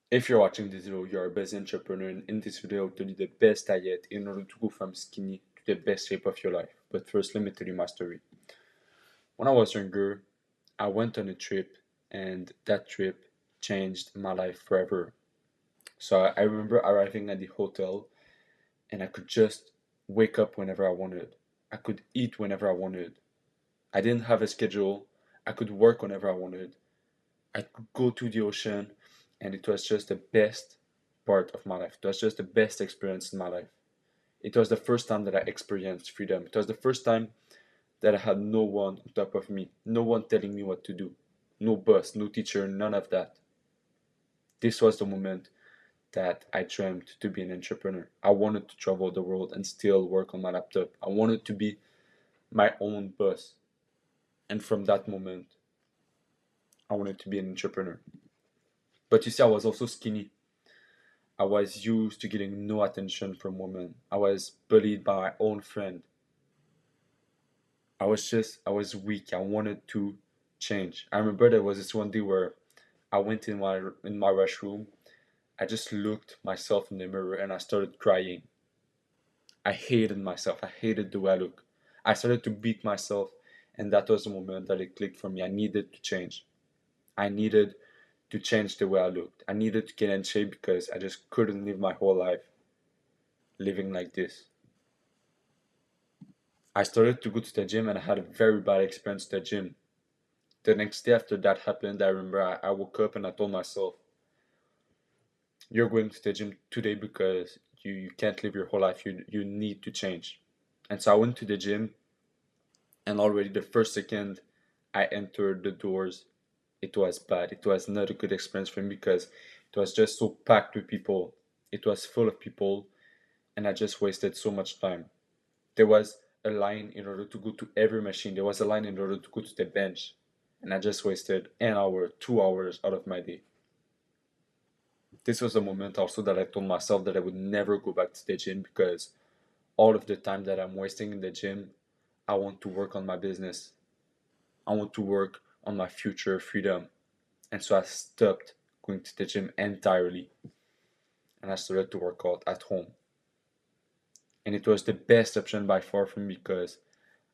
If you're watching this video, you're a busy entrepreneur, and in this video, I'll tell you the best diet in order to go from skinny to the best shape of your life. But first, let me tell you my story. When I was younger, I went on a trip, and that trip changed my life forever. So I remember arriving at the hotel, and I could just wake up whenever I wanted. I could eat whenever I wanted. I didn't have a schedule. I could work whenever I wanted. I could go to the ocean, and it was just the best part of my life. It was just the best experience in my life. It was the first time that I experienced freedom. It was the first time that I had no one on top of me, no one telling me what to do, no boss, no teacher, none of that. This was the moment that I dreamed to be an entrepreneur. I wanted to travel the world and still work on my laptop. I wanted to be my own boss. And from that moment, I wanted to be an entrepreneur. But you see, I was also skinny. I was used to getting no attention from women. I was bullied by my own friend. I was weak. I wanted to change. I remember there was this one day where I went in my restroom. I just looked myself in the mirror and I started crying. I hated myself. I hated the way I look. I started to beat myself, and that was the moment that it clicked for me. I needed to change. I needed to change the way I looked. I needed to get in shape because I just couldn't live my whole life living like this. I started to go to the gym and I had a very bad experience at the gym. The next day after that happened, I remember I woke up and I told myself, you're going to the gym today because you can't live your whole life. You need to change. And so I went to the gym, and already the first second I entered the doors, it was bad. It was not a good experience for me because it was just so packed with people. It was full of people, and I just wasted so much time. There was a line in order to go to every machine. There was a line in order to go to the bench. And I just wasted an hour, 2 hours out of my day. This was a moment also that I told myself that I would never go back to the gym because all of the time that I'm wasting in the gym, I want to work on my business. I want to work on my future freedom. And so I stopped going to the gym entirely and I started to work out at home. And it was the best option by far for me because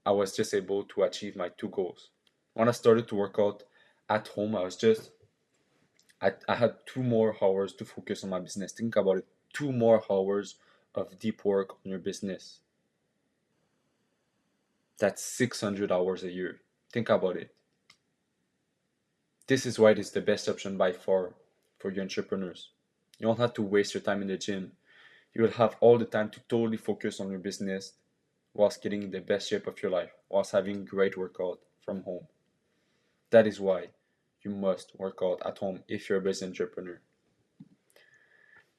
I was just able to achieve my two goals. When I started to work out at home, I had 2 more hours to focus on my business. Think about it, 2 more hours of deep work on your business. That's 600 hours a year. Think about it. This is why it is the best option by far for you entrepreneurs. You don't have to waste your time in the gym. You will have all the time to totally focus on your business whilst getting in the best shape of your life, whilst having great workout from home. That is why you must work out at home if you're a business entrepreneur.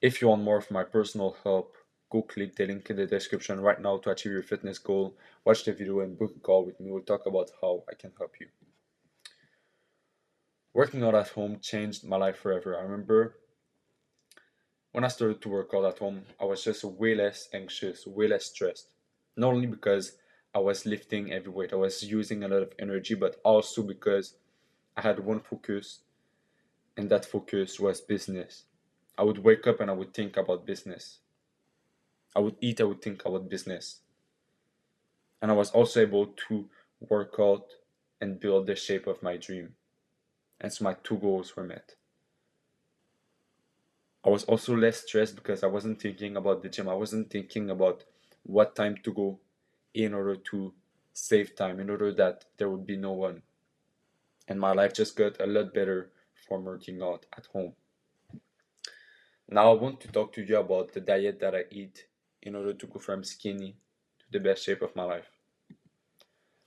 If you want more of my personal help, go click the link in the description right now to achieve your fitness goal. Watch the video and book a call with me. We'll talk about how I can help you. Working out at home changed my life forever. I remember when I started to work out at home, I was just way less anxious, way less stressed. Not only because I was lifting heavy weight, I was using a lot of energy, but also because I had one focus, and that focus was business. I would wake up and I would think about business. I would eat, I would think about business. And I was also able to work out and build the shape of my dream. And so my two goals were met. I was also less stressed because I wasn't thinking about the gym. I wasn't thinking about what time to go in order to save time, in order that there would be no one. And my life just got a lot better from working out at home. Now I want to talk to you about the diet that I eat in order to go from skinny to the best shape of my life.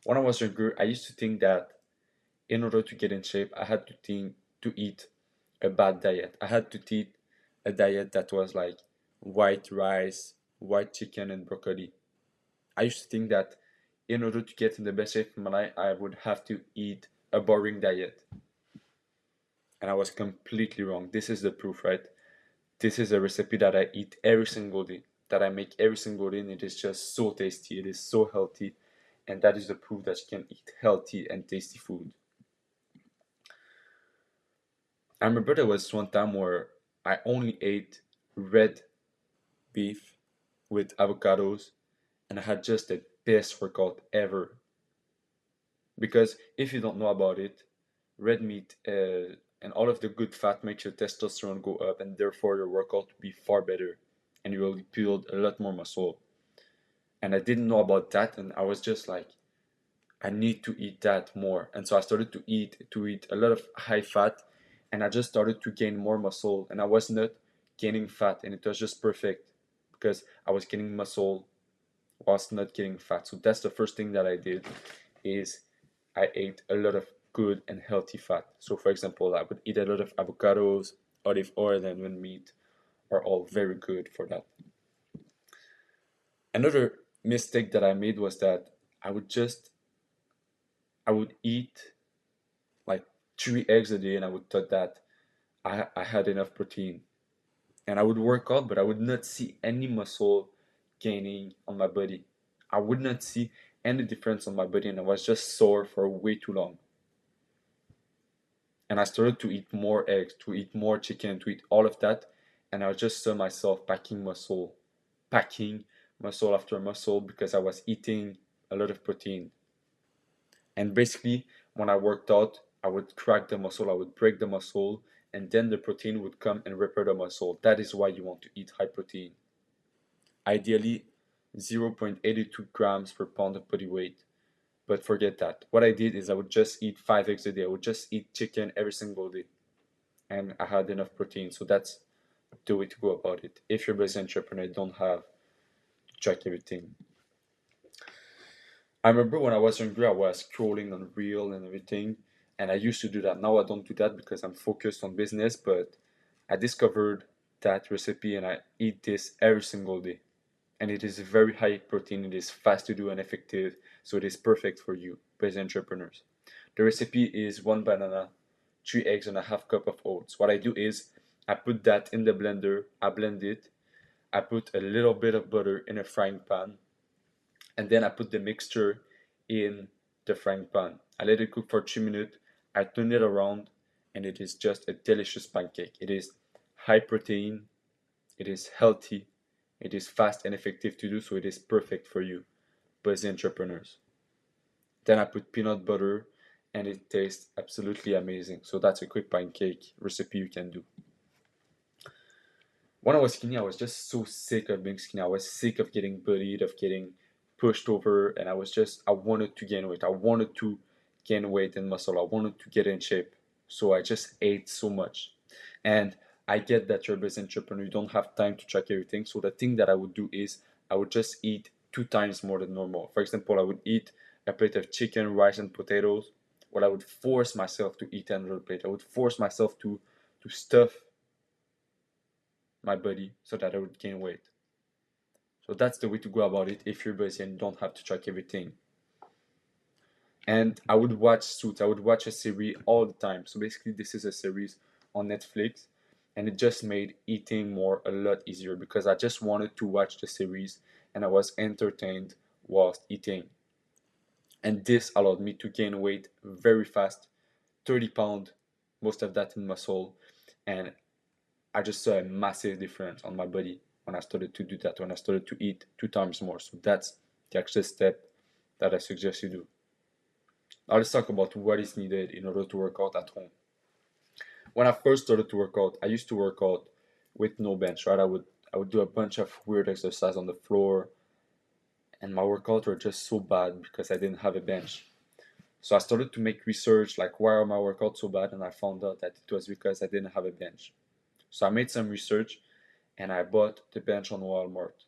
When I was younger, I used to think that in order to get in shape, I had to eat a bad diet. I had to eat a diet that was like white rice, white chicken, and broccoli. I used to think that in order to get in the best shape of my life, I would have to eat a boring diet. And I was completely wrong. This is the proof, right? This is a recipe that I eat every single day, that I make every single day, and it is just so tasty. It is so healthy, and that is the proof that you can eat healthy and tasty food. I remember there was one time where I only ate red beef with avocados, and I had just the best workout ever. Because if you don't know about it, red meat and all of the good fat makes your testosterone go up, and therefore your workout will be far better, and you will build a lot more muscle. And I didn't know about that, and I was just like, I need to eat that more. And so I started to eat a lot of high fat, and I just started to gain more muscle, and I was not gaining fat, and it was just perfect because I was gaining muscle whilst not getting fat. So that's the first thing that I did is I ate a lot of good and healthy fat. So for example, I would eat a lot of avocados, olive oil, and red meat are all very good for that. Another mistake that I made was that I would just I would eat like 3 eggs a day, and I would thought that I had enough protein, and I would work out, but I would not see any muscle gaining on my body. I would not see any difference on my body, and I was just sore for way too long. And I started to eat more eggs, to eat more chicken, to eat all of that, and I just saw myself packing muscle after muscle because I was eating a lot of protein. And basically, when I worked out, I would crack the muscle, I would break the muscle, and then the protein would come and repair the muscle. That is why you want to eat high protein. Ideally, 0.82 grams per pound of body weight. But forget that. What I did is I would just eat 5 eggs a day. I would just eat chicken every single day. And I had enough protein. So that's the way to go about it. If you're a business entrepreneur, you don't have to track everything. I remember when I was younger, I was scrolling on Reel and everything, and I used to do that. Now I don't do that because I'm focused on business, but I discovered that recipe and I eat this every single day. And it is very high protein, it is fast to do and effective, so it is perfect for you, business entrepreneurs. The recipe is 1 banana, 3 eggs, and a half cup of oats. What I do is I put that in the blender, I blend it, I put a little bit of butter in a frying pan, and then I put the mixture in the frying pan. I let it cook for 3 minutes. I turn it around, and it is just a delicious pancake. It is high protein, it is healthy, it is fast and effective to do, so it is perfect for you, busy entrepreneurs. Then I put peanut butter, and it tastes absolutely amazing. So that's a quick pancake recipe you can do. When I was skinny, I was just so sick of being skinny. I was sick of getting bullied, of getting pushed over, and I wanted to gain weight. I wanted to gain weight and muscle. I wanted to get in shape. So I just ate so much. And I get that you're a business entrepreneur, you don't have time to track everything. So the thing that I would do is I would just eat 2 times more than normal. For example, I would eat a plate of chicken, rice, and potatoes. Well, I would force myself to eat another plate. I would force myself to stuff my body so that I would gain weight. So that's the way to go about it if you're busy and don't have to track everything. And I would watch Suits. I would watch a series all the time. So basically, this is a series on Netflix, and it just made eating more a lot easier because I just wanted to watch the series and I was entertained whilst eating. And this allowed me to gain weight very fast, 30 pounds, most of that in muscle, and I just saw a massive difference on my body when I started to do that, when I started to eat 2 times more. So that's the actual step that I suggest you do. Now let's talk about what is needed in order to work out at home. When I first started to work out, I used to work out with no bench, right? I would do a bunch of weird exercise on the floor, and my workouts were just so bad because I didn't have a bench. So I started to make research like why are my workouts so bad, and I found out that it was because I didn't have a bench. So I made some research and I bought the bench on Walmart.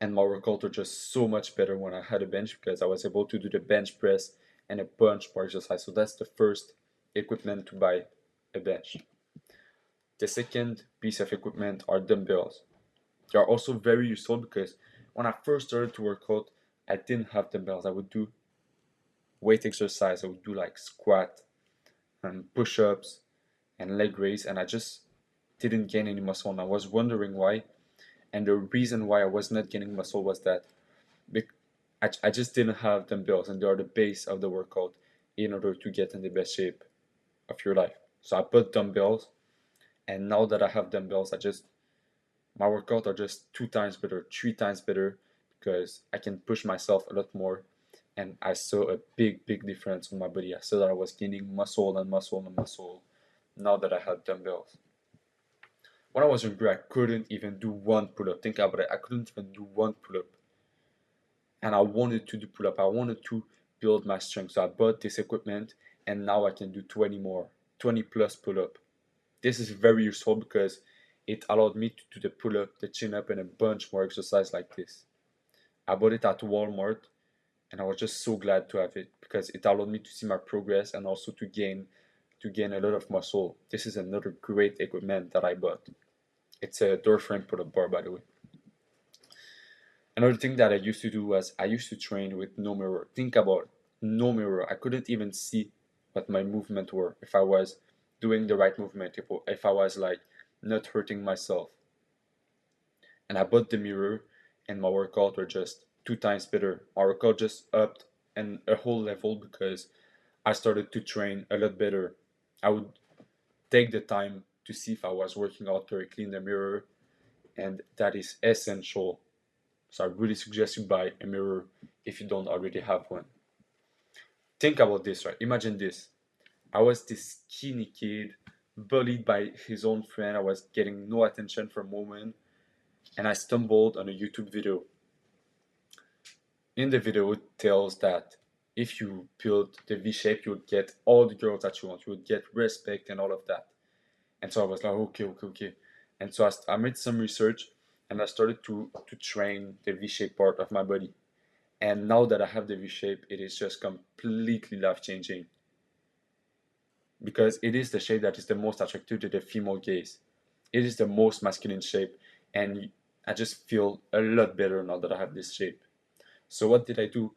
And my workouts were just so much better when I had a bench because I was able to do the bench press and a bunch more exercise. So that's the first equipment to buy a bench. The second piece of equipment are dumbbells. They are also very useful because when I first started to work out, I didn't have dumbbells. I would do weight exercise, I would do like squat and push ups and leg raise, and I just didn't gain any muscle. And I was wondering why. And the reason why I was not gaining muscle was that I just didn't have dumbbells, and they are the base of the workout in order to get in the best shape of your life. So I put dumbbells, And now that I have dumbbells, my workouts are just 2 times better, 3 times better, because I can push myself a lot more. And I saw a big, big difference on my body. I saw that I was gaining muscle and muscle and muscle now that I had dumbbells. When I was younger, I couldn't even do one pull up. Think about it. I couldn't even do one pull up. And I wanted to do pull up. I wanted to build my strength. So I bought this equipment and now I can do 20 more, 20 plus pull up. This is very useful because it allowed me to do the pull up, the chin up, and a bunch more exercise like this. I bought it at Walmart and I was just so glad to have it because it allowed me to see my progress and also to gain a lot of muscle. This is another great equipment that I bought. It's a door frame pull up bar, by the way. Another thing that I used to do was I used to train with no mirror. Think about it. No mirror. I couldn't even see what my movement were, if I was doing the right movement, if I was like not hurting myself. And I bought the mirror and my workout were just 2 times better. My workout just upped and a whole level because I started to train a lot better. I would take the time to see if I was working out correctly in the mirror, and that is essential. So I really suggest you buy a mirror if you don't already have one. Think about this, right? Imagine this. I was this skinny kid, bullied by his own friend. I was getting no attention for a moment, and I stumbled on a YouTube video. In the video, it tells that if you build the V shape, you would get all the girls that you want. You would get respect and all of that. And so I was like, okay, okay, okay. And so I made some research and I started to train the V shape part of my body. And now that I have the V shape, it is just completely life changing because it is the shape that is the most attractive to the female gaze. It is the most masculine shape, and I just feel a lot better now that I have this shape. So what did I do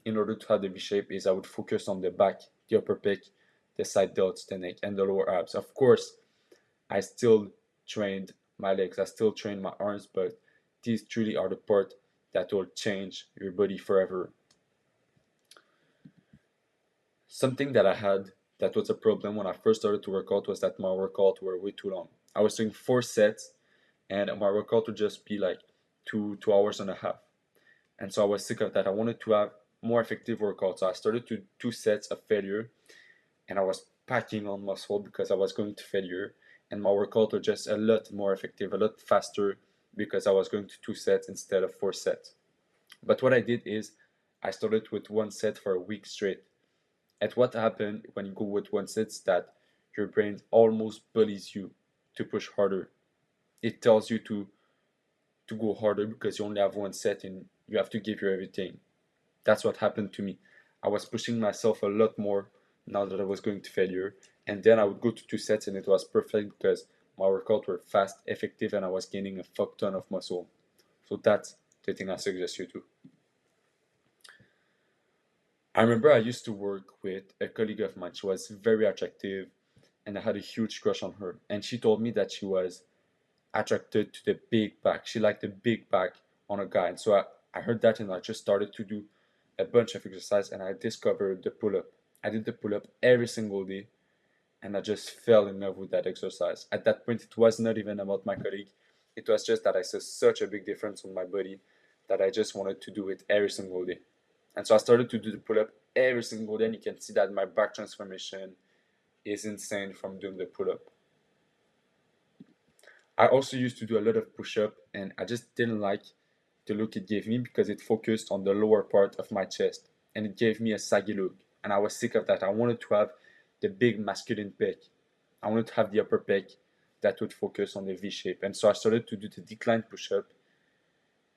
in order to have the V shape is I would focus on the back, the upper pec, the side delts, the neck, and the lower abs. Of course, I still trained my legs, I still trained my arms, but these truly are the part that will change your body forever. Something that I had that was a problem when I first started to work out was that my workouts were way too long. I was doing 4 sets and my workout would just be like 2 hours and a half. And so I was sick of that. I wanted to have more effective workouts. So I started to 2 sets of failure and I was packing on muscle because I was going to failure. And my workout was just a lot more effective, a lot faster because I was going to 2 sets instead of 4 sets. But what I did is I started with 1 set for a week straight. And what happened when you go with 1 set is that your brain almost bullies you to push harder. It tells you to go harder because you only have 1 set and you have to give your everything. That's what happened to me. I was pushing myself a lot more now that I was going to failure. And then I would go to 2 sets and it was perfect because my workouts were fast, effective, and I was gaining a fuck ton of muscle. So that's the thing I suggest you do. I remember I used to work with a colleague of mine. She was very attractive and I had a huge crush on her. And she told me that she was attracted to the big back. She liked the big back on a guy. And so I heard that and I just started to do a bunch of exercise and I discovered the pull up. I did the pull up every single day and I just fell in love with that exercise. At that point, it was not even about my colleague. It was just that I saw such a big difference on my body that I just wanted to do it every single day. And so I started to do the pull up every single day and you can see that my back transformation is insane from doing the pull up. I also used to do a lot of push up and I just didn't like the look it gave me because it focused on the lower part of my chest and it gave me a saggy look. And I was sick of that. I wanted to have the big masculine pec. I wanted to have the upper pec that would focus on the V shape. And so I started to do the decline push up.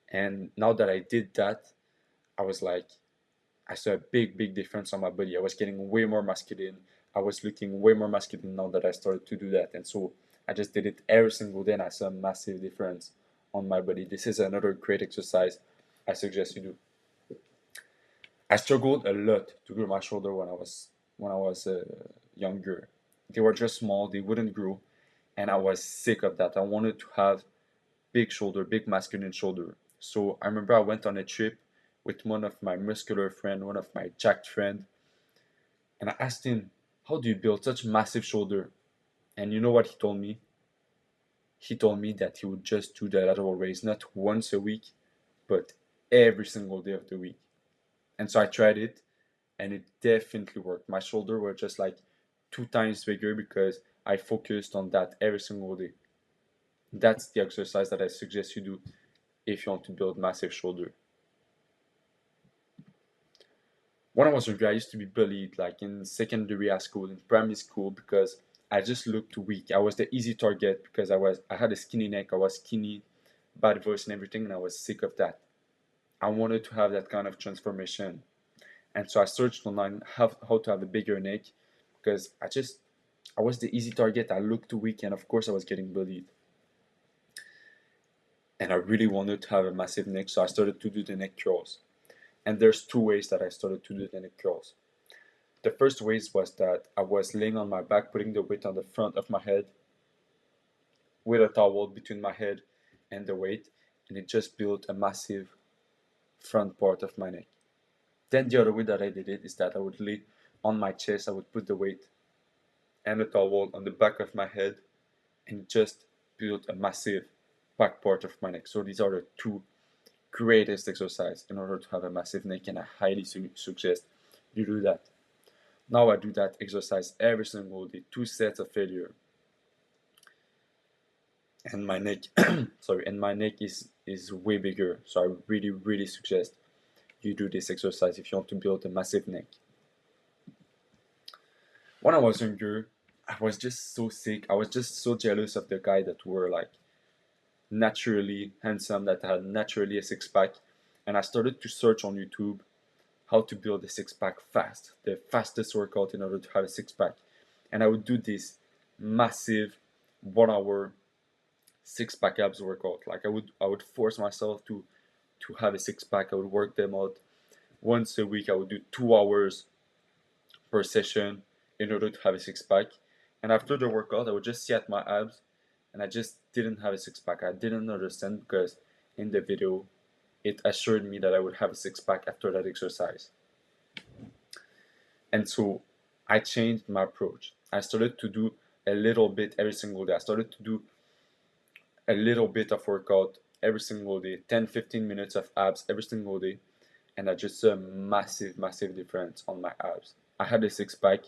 And now that I did that, I was like, I saw a big, big difference on my body. I was getting way more masculine. I was looking way more masculine now that I started to do that. And so I just did it every single day and I saw a massive difference on my body. This is another great exercise I suggest you do. I struggled a lot to grow my shoulder when I was younger. They were just small, they wouldn't grow, and I was sick of that. I wanted to have big shoulder, big masculine shoulder. So I remember I went on a trip with one of my muscular friend, one of my jacked friend, and I asked him, "How do you build such massive shoulder?" And you know what he told me? He told me that he would just do the lateral raise not once a week, but every single day of the week. And so I tried it, and it definitely worked. My shoulder were just like 2 times bigger because I focused on that every single day. That's the exercise that I suggest you do if you want to build massive shoulder. When I was younger, I used to be bullied, like in secondary school, in primary school, because I just looked weak. I was the easy target because I had a skinny neck, I was skinny, bad voice and everything, and I was sick of that. I wanted to have that kind of transformation, and so I searched online how to have a bigger neck, because I was the easy target. I looked too weak, and of course I was getting bullied. And I really wanted to have a massive neck, so I started to do the neck curls. And there's 2 ways that I started to do the neck curls. The first ways was that I was laying on my back, putting the weight on the front of my head with a towel between my head and the weight, and it just built a massive front part of my neck. Then the other way that I did it is that I would lay on my chest, I would put the weight and a towel on the back of my head, and it just built a massive back part of my neck. So these are the two greatest exercise in order to have a massive neck, and I highly suggest you do that. Now I do that exercise every single day, 2 sets of failure, and my neck, sorry, and my neck is way bigger. So I really suggest you do this exercise if you want to build a massive neck. When I was younger, I was just so sick. I was just so jealous of the guy that were like naturally handsome, that had naturally a six pack, and I started to search on YouTube how to build a six pack fast, the fastest workout in order to have a six pack. And I would do this massive 1 hour six pack abs workout. Like I would force myself to have a six pack. I would work them out once a week. I would do 2 hours per session in order to have a six pack. And after the workout, I would just see at my abs, and I just didn't have a six pack. I didn't understand because in the video it assured me that I would have a six pack after that exercise. And so I changed my approach. I started to do a little bit every single day. I started to do a little bit of workout every single day, 10-15 minutes of abs every single day. And I just saw a massive difference on my abs. I had a six pack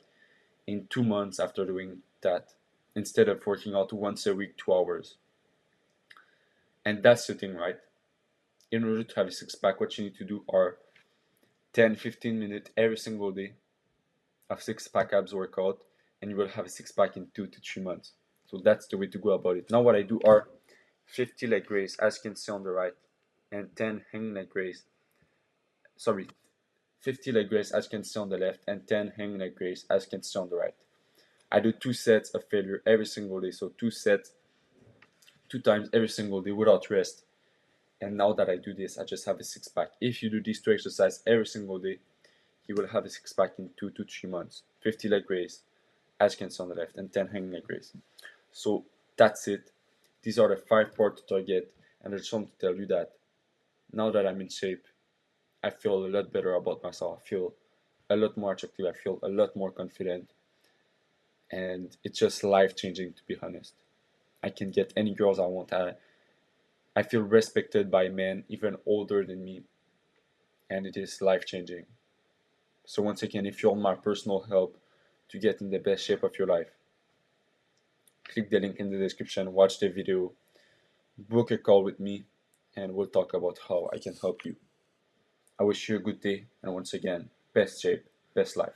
in 2 months after doing that, instead of working out once a week, 2 hours. And that's the thing, right? In order to have a six pack, what you need to do are 10-15 minutes every single day of six pack abs workout, and you will have a six pack in 2 to 3 months. So that's the way to go about it. Now, what I do are 50 leg raise, as you can see on the right, and 10 hang leg raise. Sorry, 50 leg raise, as you can see on the left, and 10 hang leg raise, as you can see on the right. I do 2 sets of failure every single day. So 2 sets, 2 times every single day without rest. And now that I do this, I just have a six pack. If you do these 2 exercises every single day, you will have a six pack in 2 to 3 months. 50 leg raise, as you can see on the left, and 10 hanging leg raise. So that's it. These are the 5 parts to target, and I just want to tell you that now that I'm in shape, I feel a lot better about myself. I feel a lot more attractive. I feel a lot more confident, and it's just life changing, to be honest. I can get any girls I want. I feel respected by men even older than me, and it is life changing. So once again, if you want my personal help to get in the best shape of your life, click the link in the description, watch the video, book a call with me, and we'll talk about how I can help you. I wish you a good day, and once again, best shape, best life.